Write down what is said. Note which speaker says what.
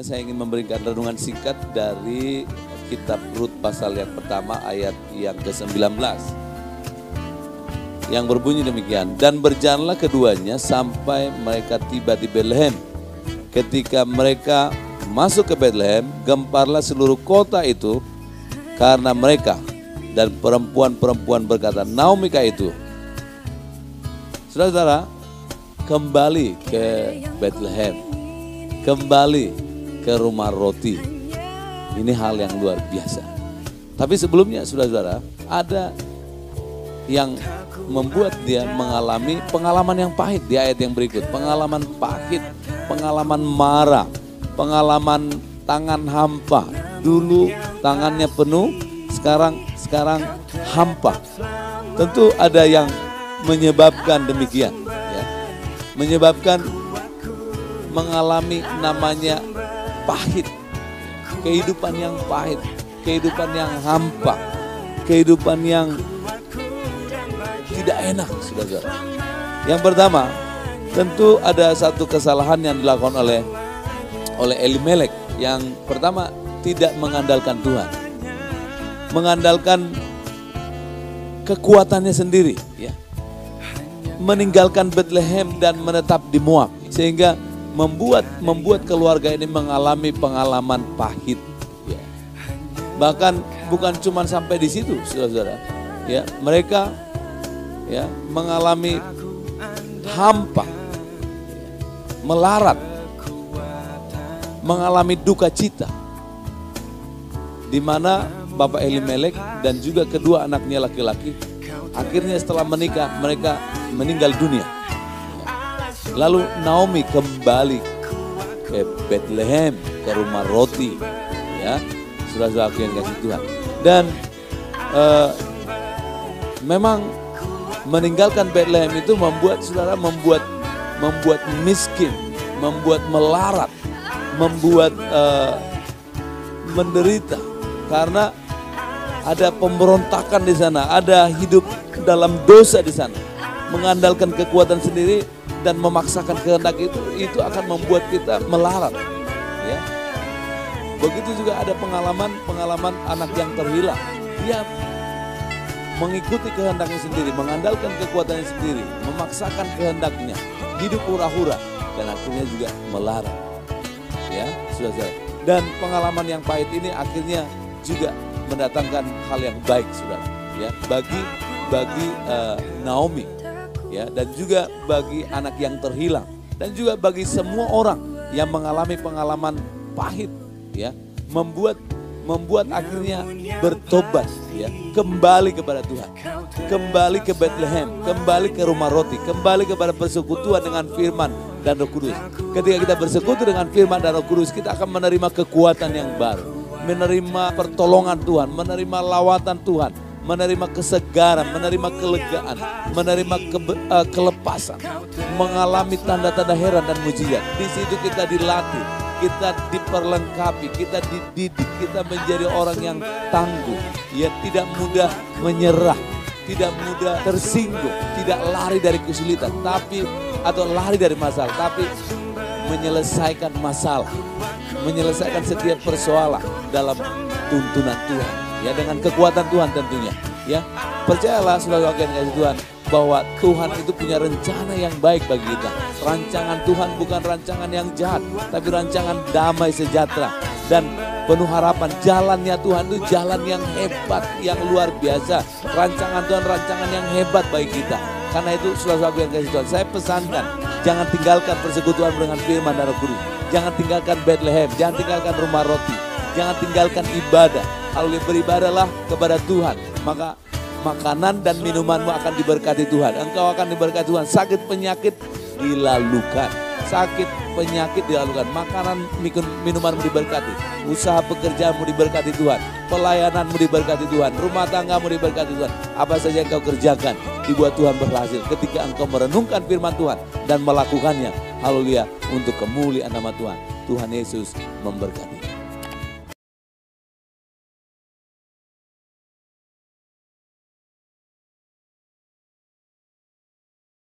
Speaker 1: pertama saya ingin memberikan renungan singkat dari kitab Rut pasal yang pertama ayat yang ke-19. Yang berbunyi demikian, dan berjalanlah keduanya sampai mereka tiba di Betlehem. Ketika mereka masuk ke Betlehem, gemparlah seluruh kota itu karena mereka, dan perempuan-perempuan berkata, Naomi itu. Saudara-saudara, kembali ke Betlehem, kembali ke rumah roti. Ini hal yang luar biasa. Tapi sebelumnya saudara-saudara, ada yang membuat dia mengalami pengalaman yang pahit di ayat yang berikut. Pengalaman pahit, pengalaman marah, pengalaman tangan hampa. Dulu tangannya penuh, sekarang hampa. Tentu ada yang menyebabkan demikian, ya. Menyebabkan mengalami namanya pahit. Kehidupan yang pahit, kehidupan yang hampa, kehidupan yang tidak enak, saudara. Yang pertama, tentu ada satu kesalahan yang dilakukan oleh Elimelek. Yang pertama, tidak mengandalkan Tuhan, mengandalkan kekuatannya sendiri, ya. Meninggalkan Betlehem dan menetap di Moab, sehingga membuat keluarga ini mengalami pengalaman pahit, ya. Bahkan bukan cuma sampai di situ, saudara, ya, mereka, ya, mengalami hampa, melarat, mengalami duka cita, di mana Bapak Elimelek dan juga kedua anaknya laki-laki akhirnya setelah menikah mereka meninggal dunia. Lalu Naomi kembali ke Betlehem, ke rumah roti, ya, saudara-saudara yang kasih Tuhan. Dan memang meninggalkan Betlehem itu membuat saudara membuat miskin, membuat melarat, membuat menderita, karena ada pemberontakan di sana, ada hidup dalam dosa di sana, mengandalkan kekuatan sendiri dan memaksakan kehendak itu akan membuat kita melarat, ya. Begitu juga ada pengalaman anak yang terhilang. Dia mengikuti kehendaknya sendiri, mengandalkan kekuatannya sendiri, memaksakan kehendaknya, hidup hura-hura, dan akhirnya juga melarat, ya, saudara. Dan pengalaman yang pahit ini akhirnya juga mendatangkan hal yang baik, saudara, ya, bagi Naomi, ya, dan juga bagi anak yang terhilang, dan juga bagi semua orang yang mengalami pengalaman pahit, ya, membuat akhirnya bertobat, ya, kembali kepada Tuhan, kembali ke Betlehem, kembali ke rumah roti, kembali kepada persekutuan dengan firman dan Roh Kudus. Ketika kita bersekutu dengan firman dan Roh Kudus, kita akan menerima kekuatan yang baru, menerima pertolongan Tuhan, menerima lawatan Tuhan, menerima kesegaran, menerima kelegaan, menerima kelepasan, mengalami tanda-tanda heran dan mujizat. Di situ kita dilatih, kita diperlengkapi, kita dididik, kita menjadi orang yang tangguh, ya, tidak mudah menyerah, tidak mudah tersinggung, tidak lari dari kesulitan, atau lari dari masalah, tapi menyelesaikan masalah, menyelesaikan setiap persoalan dalam tuntunan Tuhan, ya, dengan kekuatan Tuhan tentunya, ya. Percayalah saudara yang kasih Tuhan, bahwa Tuhan itu punya rencana yang baik bagi kita. Rancangan Tuhan bukan rancangan yang jahat, tapi rancangan damai sejahtera dan penuh harapan. Jalannya Tuhan itu jalan yang hebat, yang luar biasa. Rancangan Tuhan rancangan yang hebat bagi kita. Karena itu saudara-saudara yang kasih Tuhan, saya pesankan, jangan tinggalkan persekutuan dengan firman dan Roh Kudus. Jangan tinggalkan Betlehem, jangan tinggalkan rumah roti, jangan tinggalkan ibadah. Kalau beribadahlah kepada Tuhan, maka makanan dan minumanmu akan diberkati Tuhan. Engkau akan diberkati Tuhan. Sakit penyakit dilalukan. Sakit penyakit dilalukan. Makanan minumanmu diberkati. Usaha pekerjaanmu diberkati Tuhan. Pelayananmu diberkati Tuhan. Rumah tanggamu diberkati Tuhan. Apa saja yang kau kerjakan dibuat Tuhan berhasil. Ketika engkau merenungkan firman Tuhan dan melakukannya. Haleluya, untuk kemuliaan nama Tuhan. Tuhan Yesus memberkati.